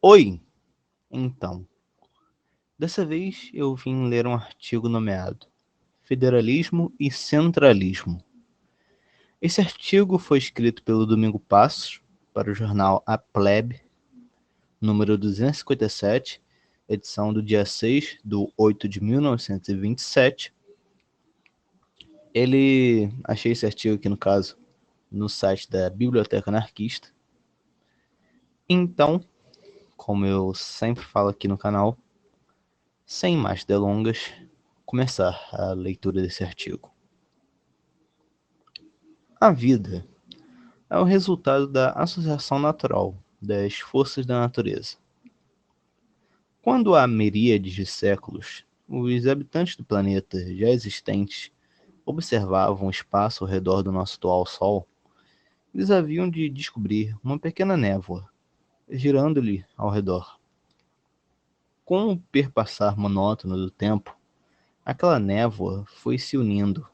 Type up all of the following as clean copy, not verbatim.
Oi! Então, dessa vez eu vim ler um artigo nomeado Federalismo e Centralismo. Esse artigo foi escrito pelo Domingo Passos para o jornal A Plebe, número 257, edição do dia 6 de 8 de 1927. Achei esse artigo aqui, no caso, no site da Biblioteca Anarquista. Então, como eu sempre falo aqui no canal, sem mais delongas, começar a leitura desse artigo. A vida é o resultado da associação natural das forças da natureza. Quando há miríades de séculos, os habitantes do planeta já existentes observavam o espaço ao redor do nosso atual Sol, eles haviam de descobrir uma pequena névoa girando-lhe ao redor. Com o perpassar monótono do tempo, aquela névoa foi se unindo,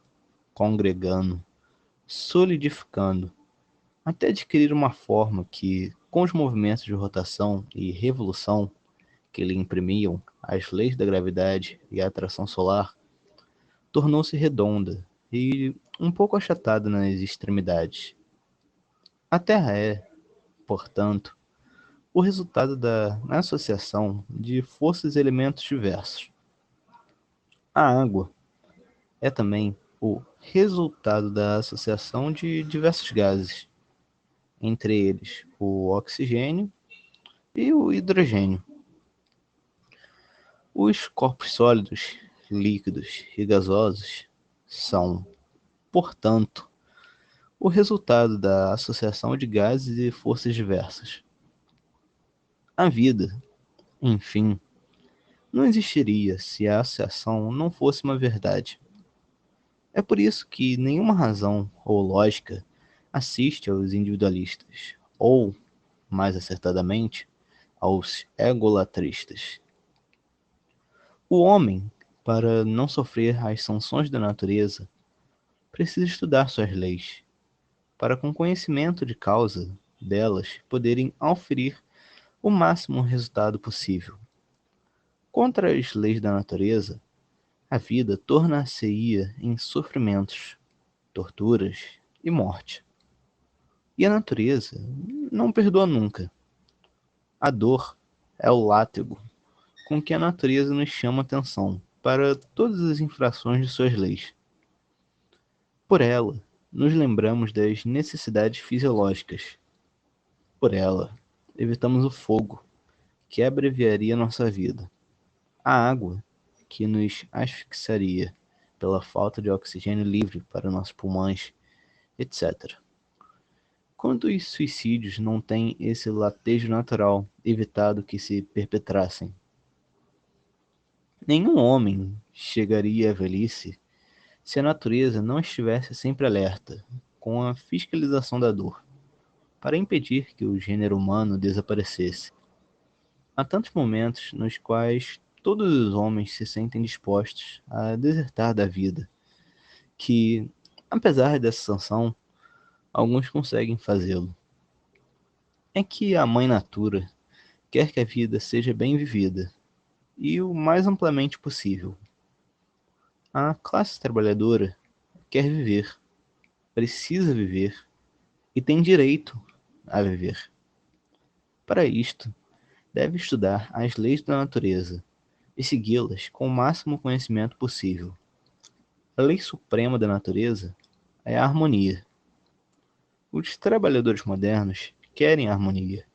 congregando, solidificando, até adquirir uma forma que, com os movimentos de rotação e revolução que lhe imprimiam as leis da gravidade e a atração solar, tornou-se redonda e um pouco achatada nas extremidades. A Terra é, portanto, o resultado da associação de forças e elementos diversos. A água é também o resultado da associação de diversos gases, entre eles o oxigênio e o hidrogênio. Os corpos sólidos, líquidos e gasosos são, portanto, o resultado da associação de gases e forças diversas. A vida, enfim, não existiria se a associação não fosse uma verdade. É por isso que nenhuma razão ou lógica assiste aos individualistas, ou, mais acertadamente, aos egolatristas. O homem, para não sofrer as sanções da natureza, precisa estudar suas leis, para com conhecimento de causa delas poderem auferir o máximo resultado possível. Contra as leis da natureza, a vida tornar-se-ia em sofrimentos, torturas e morte. E a natureza não perdoa nunca. A dor é o látego com que a natureza nos chama atenção para todas as infrações de suas leis. Por ela, nos lembramos das necessidades fisiológicas. Por ela, evitamos o fogo, que abreviaria nossa vida, a água, que nos asfixiaria pela falta de oxigênio livre para nossos pulmões, etc. Quantos suicídios não têm esse latejo natural evitado que se perpetrassem? Nenhum homem chegaria à velhice se a natureza não estivesse sempre alerta, com a fiscalização da dor, para impedir que o gênero humano desaparecesse. Há tantos momentos nos quais todos os homens se sentem dispostos a desertar da vida, que, apesar dessa sanção, alguns conseguem fazê-lo. É que a Mãe Natura quer que a vida seja bem vivida, e o mais amplamente possível. A classe trabalhadora quer viver, precisa viver e tem direito a viver. Para isto, deve estudar as leis da natureza e segui-las com o máximo conhecimento possível. A lei suprema da natureza é a harmonia. Os trabalhadores modernos querem a harmonia,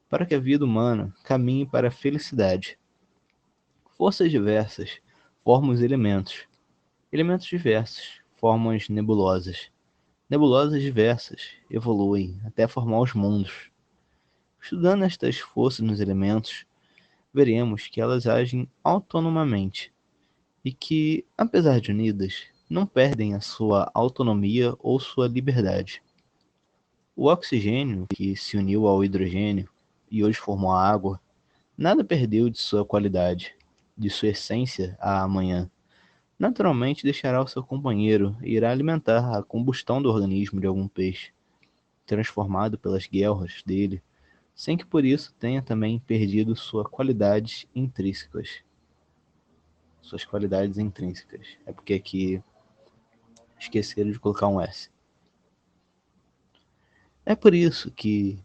para que a vida humana caminhe para a felicidade. Forças diversas formam os elementos. Elementos diversos formam as nebulosas. Nebulosas diversas evoluem até formar os mundos. Estudando estas forças nos elementos, veremos que elas agem autonomamente e que, apesar de unidas, não perdem a sua autonomia ou sua liberdade. O oxigênio, que se uniu ao hidrogênio e hoje formou a água, nada perdeu de sua qualidade, de sua essência à amanhã. Naturalmente deixará o seu companheiro e irá alimentar a combustão do organismo de algum peixe, transformado pelas guerras dele sem que por isso tenha também perdido suas qualidades intrínsecas. É porque aqui esqueceram de colocar um S. É por isso que,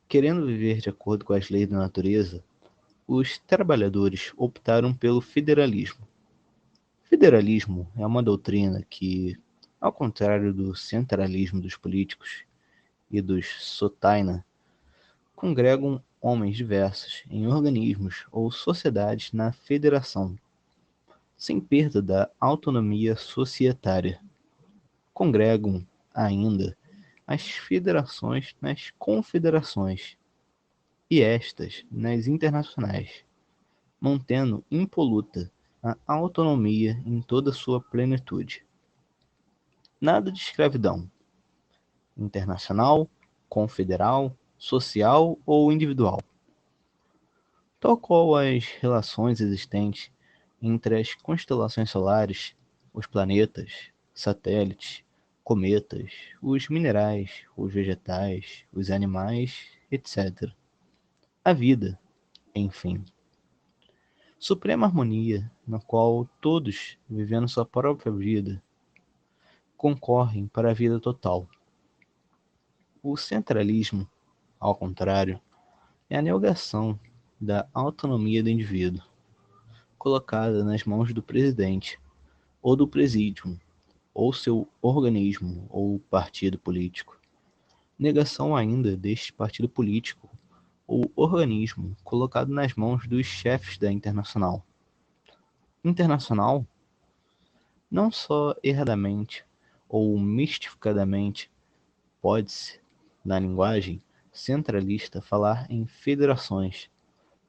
querendo viver de acordo com as leis da natureza, os trabalhadores optaram pelo federalismo. Federalismo é uma doutrina que, ao contrário do centralismo dos políticos e dos sotaina, congregam homens diversos em organismos ou sociedades na federação, sem perda da autonomia societária. Congregam, ainda, as federações nas confederações e estas nas internacionais, mantendo impoluta a autonomia em toda sua plenitude. Nada de escravidão, internacional, confederal, social ou individual, tal qual as relações existentes entre as constelações solares, os planetas, satélites, cometas, os minerais, os vegetais, os animais, etc. A vida, enfim. Suprema harmonia, na qual todos, vivendo sua própria vida, concorrem para a vida total. O centralismo, ao contrário, é a negação da autonomia do indivíduo, colocada nas mãos do presidente, ou do presídium, ou seu organismo ou partido político. Negação ainda deste partido político ou organismo colocado nas mãos dos chefes da Internacional. Internacional, não só erradamente ou mistificadamente, pode-se, na linguagem centralista, falar em federações,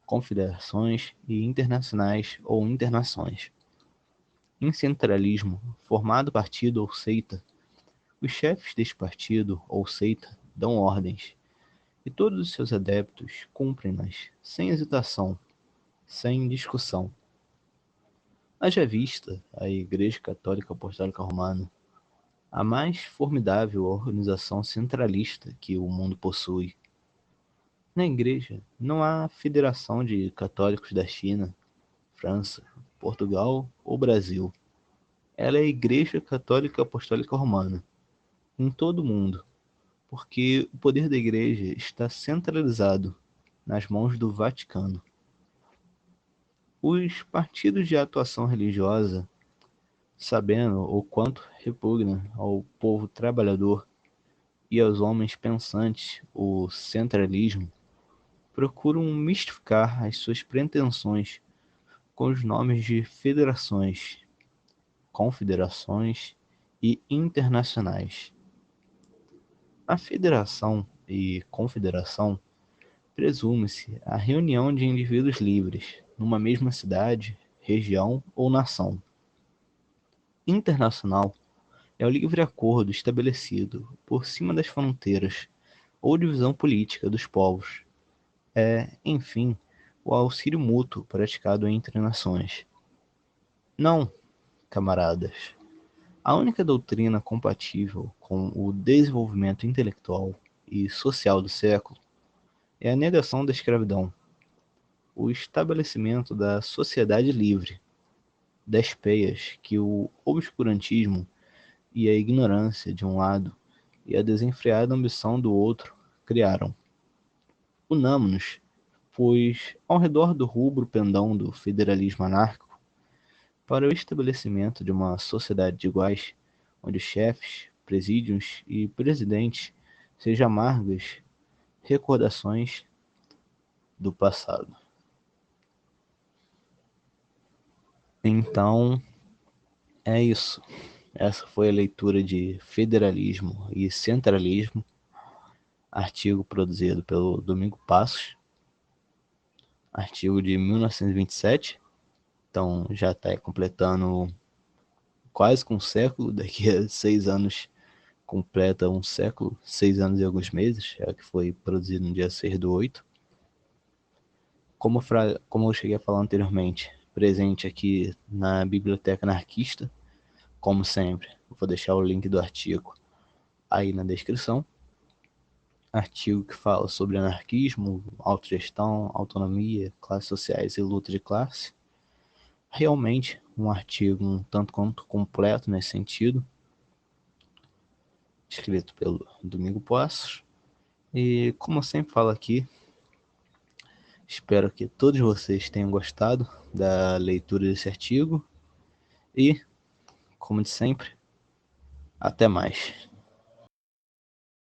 confederações e internacionais ou internações. Em centralismo, formado partido ou seita, os chefes deste partido ou seita dão ordens, e todos os seus adeptos cumprem-nas, sem hesitação, sem discussão. Haja vista a Igreja Católica Apostólica Romana, a mais formidável organização centralista que o mundo possui. Na Igreja não há federação de católicos da China, França, Portugal ou Brasil. Ela é a Igreja Católica Apostólica Romana, em todo o mundo, porque o poder da Igreja está centralizado nas mãos do Vaticano. Os partidos de atuação religiosa, sabendo o quanto repugna ao povo trabalhador e aos homens pensantes o centralismo, procuram mistificar as suas pretensões com os nomes de federações, confederações e internacionais. A federação e confederação presume-se a reunião de indivíduos livres numa mesma cidade, região ou nação. Internacional é o livre acordo estabelecido por cima das fronteiras ou divisão política dos povos. É, enfim, o auxílio mútuo praticado entre nações. Não, camaradas. A única doutrina compatível com o desenvolvimento intelectual e social do século é a negação da escravidão, o estabelecimento da sociedade livre, das peias que o obscurantismo e a ignorância de um lado e a desenfreada ambição do outro criaram. Unamo-nos, pois, ao redor do rubro pendão do federalismo anárquico, para o estabelecimento de uma sociedade de iguais, onde chefes, presídios e presidentes sejam amargas recordações do passado. Então, é isso. Essa foi a leitura de Federalismo e Centralismo, artigo produzido pelo Domingo Passos, artigo de 1927. Então já está completando quase um século, daqui a 6 anos completa um século, 6 anos e alguns meses, é que foi produzido no dia 6/8. Como eu cheguei a falar anteriormente, presente aqui na Biblioteca Anarquista, como sempre. Vou deixar o link do artigo aí na descrição. artigo que fala sobre anarquismo, autogestão, autonomia, classes sociais e luta de classe. Realmente um artigo um tanto quanto completo nesse sentido, escrito pelo Domingo Passos. E como eu sempre falo aqui, espero que todos vocês tenham gostado da leitura desse artigo e, como de sempre, até mais.